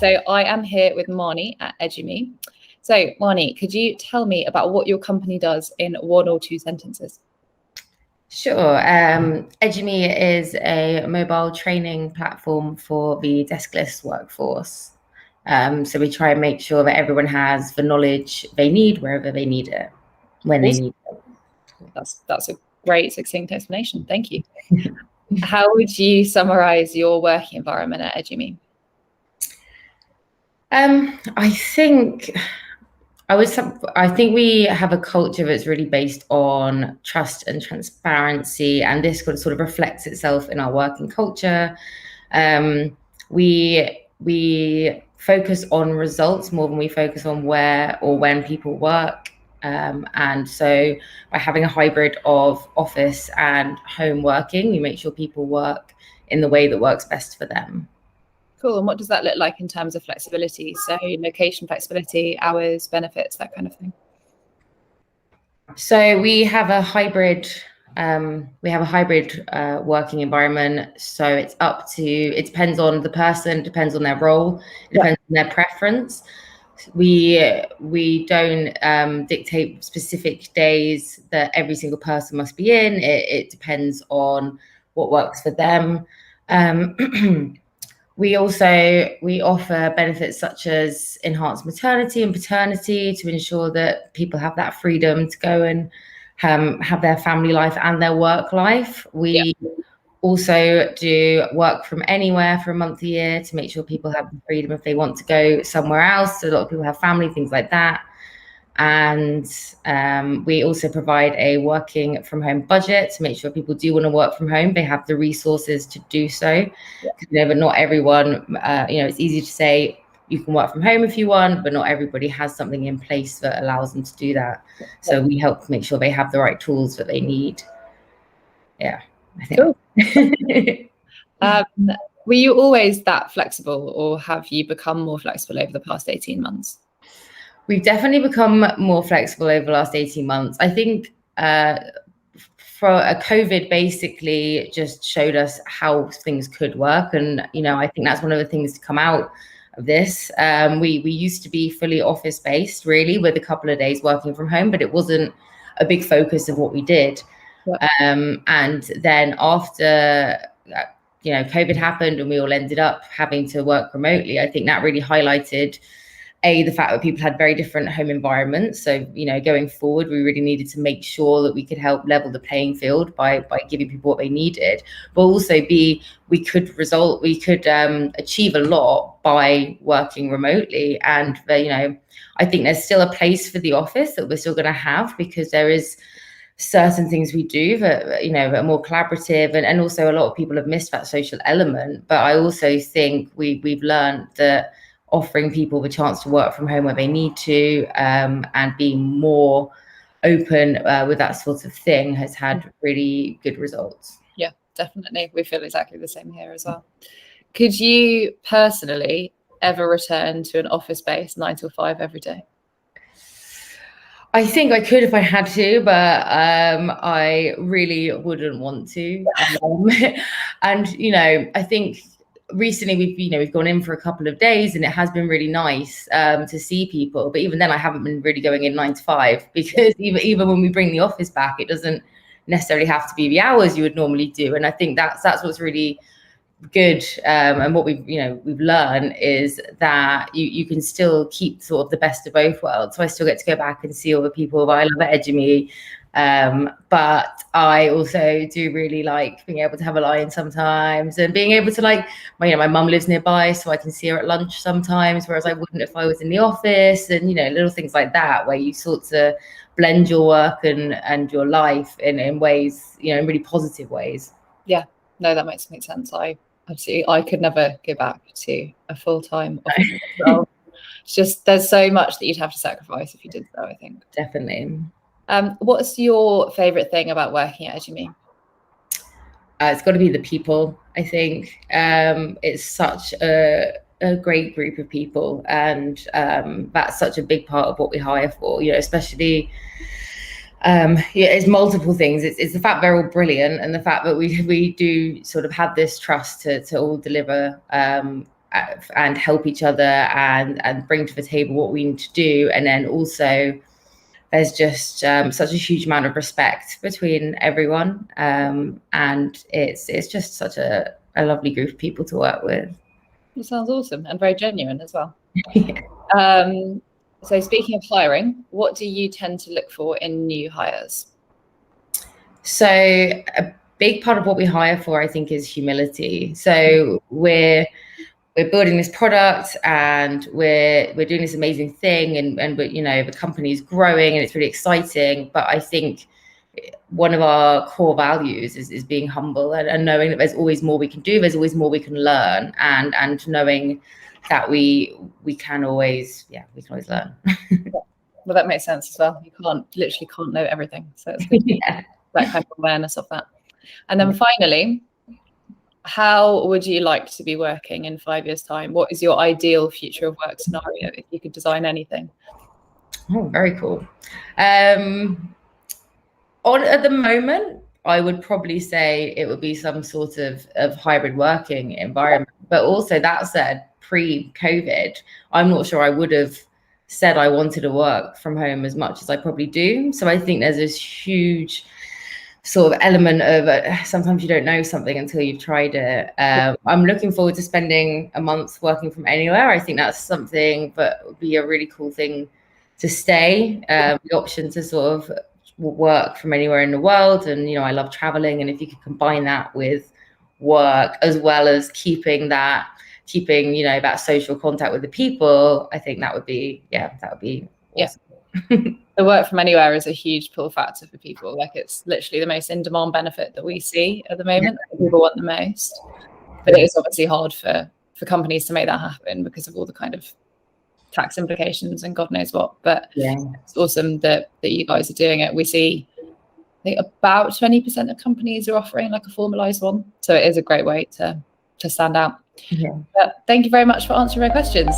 So I am here with Marnie at EduMe. So Marnie, could you tell me about what your company does in 1 or 2 sentences? Sure. EduMe is a mobile training platform for the deskless workforce. So we try and make sure that everyone has the knowledge they need wherever they need it, when they need it. That's a great succinct explanation. Thank you. How would you summarize your working environment at EduMe? I think we have a culture that's really based on trust and transparency, and this sort of reflects itself in our working culture. We focus on results more than we focus on where or when people work. And so by having a hybrid of office and home working, we make sure people work in the way that works best for them. Cool. And what does that look like in terms of flexibility? So location flexibility, hours, benefits, that kind of thing. So we have a hybrid working environment. So it depends on the person, depends on their role, it depends on their preference. We don't dictate specific days that every single person must be in. It depends on what works for them. We offer benefits such as enhanced maternity and paternity to ensure that people have that freedom to go and have their family life and their work life. We also do work from anywhere for a month a year to make sure people have the freedom if they want to go somewhere else. So a lot of people have family, things like that. And we also provide a working from home budget to make sure people do want to work from home. They have the resources to do so. But not everyone, it's easy to say you can work from home if you want, but not everybody has something in place that allows them to do that. So we help make sure they have the right tools that they need. Yeah, I think. Cool. Were you always that flexible, or have you become more flexible over the past 18 months? We've definitely become more flexible over the last 18 months. I think COVID basically just showed us how things could work. And, I think that's one of the things to come out of this. We used to be fully office based, really, with a couple of days working from home, but it wasn't a big focus of what we did. And then after, COVID happened and we all ended up having to work remotely, I think that really highlighted the fact that people had very different home environments. So, going forward, we really needed to make sure that we could help level the playing field by giving people what they needed, but also we could achieve a lot by working remotely. And, I think there's still a place for the office that we're still going to have, because there is certain things we do that, that are more collaborative, and also a lot of people have missed that social element. But I also think we've learned that offering people the chance to work from home where they need to, and being more open with that sort of thing has had really good results. Yeah, definitely. We feel exactly the same here as well. Could you personally ever return to an office-based 9 till 5 every day? I think I could if I had to, but I really wouldn't want to. And, I think recently we've gone in for a couple of days, and it has been really nice to see people. But even then, I haven't been really going in 9 to 5, because even when we bring the office back, it doesn't necessarily have to be the hours you would normally do. And I think that's what's really good. And what we've learned is that you can still keep sort of the best of both worlds. So I still get to go back and see all the people that I love at EduMe. But I also do really like being able to have a lie-in sometimes, and being able to my mum lives nearby, so I can see her at lunch sometimes, whereas I wouldn't if I was in the office, and little things like that, where you sort of blend your work and your life in ways, in really positive ways. Yeah, no, that makes sense. I could never go back to a full-time office role. It's just, there's so much that you'd have to sacrifice if you did so, I think. Definitely. What's your favorite thing about working at EduMe? It's got to be the people, I think. It's such a great group of people, and that's such a big part of what we hire for, especially it's multiple things. It's the fact they're all brilliant, and the fact that we do sort of have this trust to all deliver and help each other and bring to the table what we need to do. And then also there's just such a huge amount of respect between everyone, and it's just such a lovely group of people to work with. It sounds awesome and very genuine as well. Yeah. So speaking of hiring, what do you tend to look for in new hires? So a big part of what we hire for, I think, is humility. So we're building this product and we're doing this amazing thing, and we're, you know, the company's growing and it's really exciting. But I think one of our core values is being humble and knowing that there's always more we can do, there's always more we can learn, and knowing that we can always learn. Well, that makes sense as well. You literally can't know everything, so it's good. Yeah. That kind of awareness of that. And then finally, how would you like to be working in 5 years' time? What is your ideal future of work scenario if you could design anything? Oh, very cool. At the moment, I would probably say it would be some sort of hybrid working environment. But also, that said, pre-COVID, I'm not sure I would have said I wanted to work from home as much as I probably do. So I think there's this huge sort of element of sometimes you don't know something until you've tried it. I'm looking forward to spending a month working from anywhere. I think that's something that would be a really cool thing to stay, the option to sort of work from anywhere in the world. And, you know, I love traveling. And if you could combine that with work as well as keeping, you know, that social contact with the people, I think that would be awesome. Yeah. The work from anywhere is a huge pull factor for people. Like, it's literally the most in-demand benefit that we see at the moment. Yeah. People want the most, but it is obviously hard for companies to make that happen because of all the kind of tax implications and God knows what. But yeah, it's awesome that you guys are doing it. We see, I think, about 20% of companies are offering like a formalized one, so it is a great way to stand out. Yeah. But thank you very much for answering my questions.